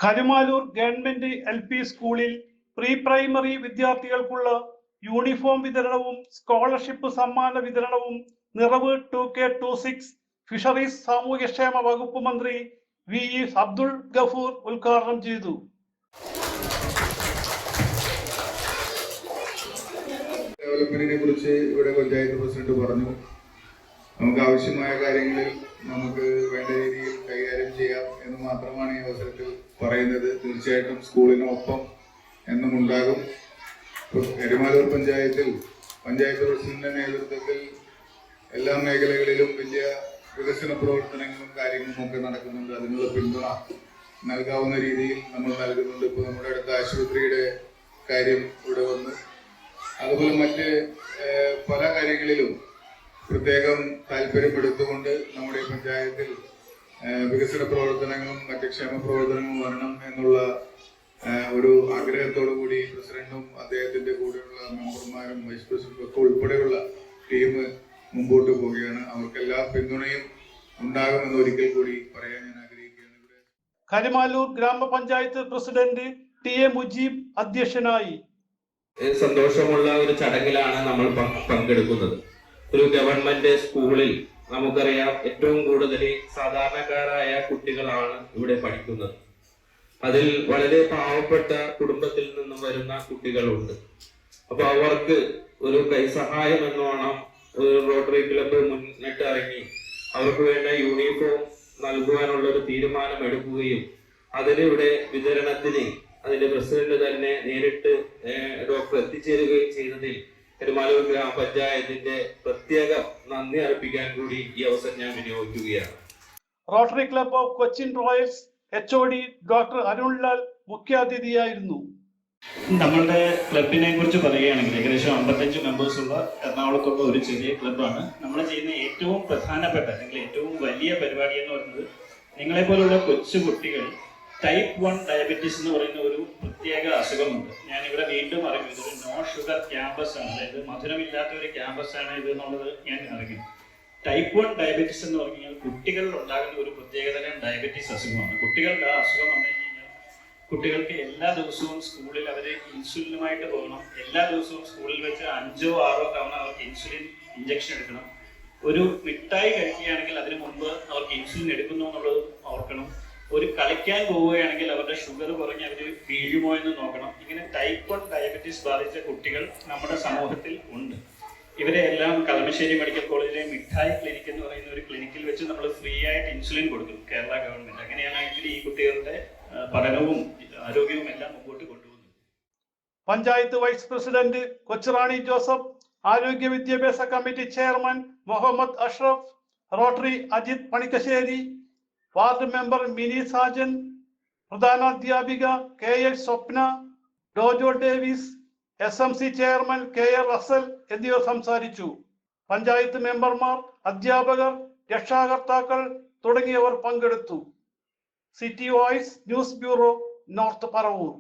Karumalloor government LP സ്കൂളിൽ pre primary വിദ്യാർത്ഥികൾക്കുള്ള uniform വിതരണവും സ്കോളർഷിപ്പ് സമ്മാന വിതരണവും നിറവ് 2K26 ഫിഷറീസ് സാമൂഹ്യക്ഷേമ വകുപ്പ് മന്ത്രി VE അബ്ദുൾ ഗഫൂർ ഉദ്ഘാടനം ചെയ്തു. ഡെവലപ്മെന്റിനെ കുറിച്ച് ഇവിടെ പഞ്ചായത്ത് പ്രസിഡന്റ് പറഞ്ഞു. നമുക്ക് ആവശ്യമായ കാര്യങ്ങളിൽ നമുക്ക് വേണ്ട രീതിയിൽ കൈകാര്യം ചെയ്യാം എന്ന് മാത്രമാണ് ഈ അവസരത്തിൽ പറയുന്നത്. തീർച്ചയായിട്ടും സ്കൂളിനൊപ്പം എന്നും ഉണ്ടാകും. കരുമാലൂർ പഞ്ചായത്ത് പ്രസിഡന്റിന്റെ നേതൃത്വത്തിൽ എല്ലാ മേഖലകളിലും വലിയ വികസന പ്രവർത്തനങ്ങളും കാര്യങ്ങളും ഒക്കെ നടക്കുന്നുണ്ട്. അതിനുള്ള പിന്തുണ നൽകാവുന്ന രീതിയിൽ നമ്മൾ നൽകുന്നുണ്ട്. ഇപ്പോൾ നമ്മുടെ അടുത്ത ആശുപത്രിയുടെ കാര്യം ഇവിടെ വന്ന്, അതുപോലെ മറ്റ് പല കാര്യങ്ങളിലും പ്രത്യേകം താല്പര്യപ്പെടുത്തുകൊണ്ട് നമ്മുടെ പഞ്ചായത്തിൽ വികസന പ്രവർത്തനങ്ങളും മറ്റ് ക്ഷേമ പ്രവർത്തനങ്ങളും വരണം എന്നുള്ള ഒരു ആഗ്രഹത്തോടു കൂടി പ്രസിഡന്റും അദ്ദേഹത്തിന്റെ കൂടെയുള്ള മെമ്പർമാരും വൈസ് പ്രസിഡന്റും ഒക്കെ ഉൾപ്പെടെയുള്ള ടീം മുമ്പോട്ട് പോവുകയാണ്. അവർക്കെല്ലാ പിന്തുണയും ഉണ്ടാകുമെന്ന് ഒരിക്കൽ കൂടി പറയാൻ ഞാൻ ആഗ്രഹിക്കുകയാണ്. കരുമാലൂർ ഗ്രാമപഞ്ചായത്ത് പ്രസിഡന്റ് TA മുജീബ് അധ്യക്ഷനായി. സന്തോഷമുള്ള ഒരു ചടങ്ങിലാണ് നമ്മൾ പങ്കെടുക്കുന്നത്. ഒരു ഗവൺമെന്റ് സ്കൂളിൽ നമുക്കറിയാം ഏറ്റവും കൂടുതൽ സാധാരണക്കാരായ കുട്ടികളാണ് ഇവിടെ പഠിക്കുന്നത്. അതിൽ വളരെ പാവപ്പെട്ട കുടുംബത്തിൽ നിന്നും വരുന്ന കുട്ടികളുണ്ട്. അപ്പൊ അവർക്ക് ഒരു കൈസഹായം എന്നോണം ഒരു റോട്ടറി ക്ലബ്ബ് മുന്നിട്ട് ഇറങ്ങി അവർക്ക് വേണ്ട യൂണിഫോം നൽകുവാനുള്ള ഒരു തീരുമാനം എടുക്കുകയും അതിനിവിടെ വിതരണത്തിന് അതിന്റെ പ്രസിഡന്റ് തന്നെ നേരിട്ട് ഡോക്ടർ എത്തിച്ചേരുകയും ചെയ്തതിൽ കരുമാലൂർ ഗ്രാമപഞ്ചായത്തിന്റെ പ്രത്യേക നന്ദി അർപ്പിക്കാൻ കൂടി ഈ അവസരം ഞാൻ വിനിയോഗിക്കുകയാണ്. Rotary club of Cochin royals HOD doctor Arunlal മുഖ്യാതിഥിയായിരുന്നു. നമ്മളുടെ ക്ലബിനെ കുറിച്ച് പറയുകയാണെങ്കിൽ ഏകദേശം 55 മെമ്പേഴ്സ് ഉള്ള എറണാകുളത്തുള്ള ഒരു ചെറിയ ക്ലബ്ബാണ്. നമ്മൾ ചെയ്യുന്ന ഏറ്റവും പ്രധാനപ്പെട്ട അല്ലെങ്കിൽ ഏറ്റവും വലിയ പരിപാടി എന്ന് പറയുന്നത് നിങ്ങളെപ്പോലുള്ള കൊച്ചു കുട്ടികൾ ടൈപ്പ് 1 ഡയബറ്റീസ് എന്ന് പറയുന്ന ഒരു പ്രത്യേക അസുഖമുണ്ട്. ഞാനിവിടെ വീണ്ടും അറിയും, ഇതൊരു നോ ഷുഗർ ക്യാമ്പസ് ആണ്, അതായത് മധുരമില്ലാത്ത ഒരു ക്യാമ്പസ് ആണ് ഇത് എന്നുള്ളത് ഞാൻ അറിയും. ടൈപ്പ് 1 ഡയബറ്റീസ് എന്ന് പറഞ്ഞു കഴിഞ്ഞാൽ കുട്ടികളിൽ ഉണ്ടാകുന്ന ഒരു പ്രത്യേകതരം ഡയബറ്റീസ് അസുഖമാണ്. കുട്ടികൾക്ക് ആ അസുഖം വന്നു കഴിഞ്ഞാൽ കുട്ടികൾക്ക് എല്ലാ ദിവസവും സ്കൂളിൽ അവർ ഇൻസുലിനുമായിട്ട് പോകണം. എല്ലാ ദിവസവും സ്കൂളിൽ വെച്ച് 5 or 6 തവണ അവർക്ക് ഇൻസുലിൻ ഇഞ്ചക്ഷൻ എടുക്കണം. ഒരു മിഠായി കഴിക്കുകയാണെങ്കിൽ അതിനു മുമ്പ് അവർക്ക് ഇൻസുലിൻ എടുക്കുന്നു എന്നുള്ളത് ഓർക്കണം. ഒരു കളിക്കാൻ പോവുകയാണെങ്കിൽ അവരുടെ ഷുഗർ കുറഞ്ഞ് അവർ വീഴുമോ എന്ന് നോക്കണം. ഇങ്ങനെ ടൈപ്പ് 1 ഡയബറ്റീസ് ബാധിച്ച കുട്ടികൾ നമ്മുടെ സമൂഹത്തിൽ ഉണ്ട്. ഇവരെ എല്ലാം കളമശ്ശേരി മെഡിക്കൽ കോളേജിലെ മിഠായി ക്ലിനിക് എന്ന് പറയുന്ന ഒരു ക്ലിനിക്കിൽ വെച്ച് നമ്മൾ ഫ്രീ ആയിട്ട് ഇൻസുലിൻ കൊടുക്കും, കേരള ഗവൺമെന്റ്. അങ്ങനെയാണ് ആക്ച്വലി ഈ കുട്ടികളുടെ പഠനവും ആരോഗ്യവും എല്ലാം മുമ്പോട്ട് കൊണ്ടുപോകുന്നത്. Panchayat vice president Kochurani Joseph, ആരോഗ്യ വിദ്യാഭ്യാസ committee chairman Muhammad Ashraf, rotary Ajith Panikkassery, ward member Mini Sajan, പ്രധാനാധ്യാപിക KH Swapna, Dojo Davis, SMC chairman KR Russell എന്നിവർ സംസാരിച്ചു. പഞ്ചായത്ത് മെമ്പർമാർ, അധ്യാപകർ, രക്ഷാകർത്താക്കൾ തുടങ്ങിയവർ പങ്കെടുത്തു. City voice news bureau, north Paravur.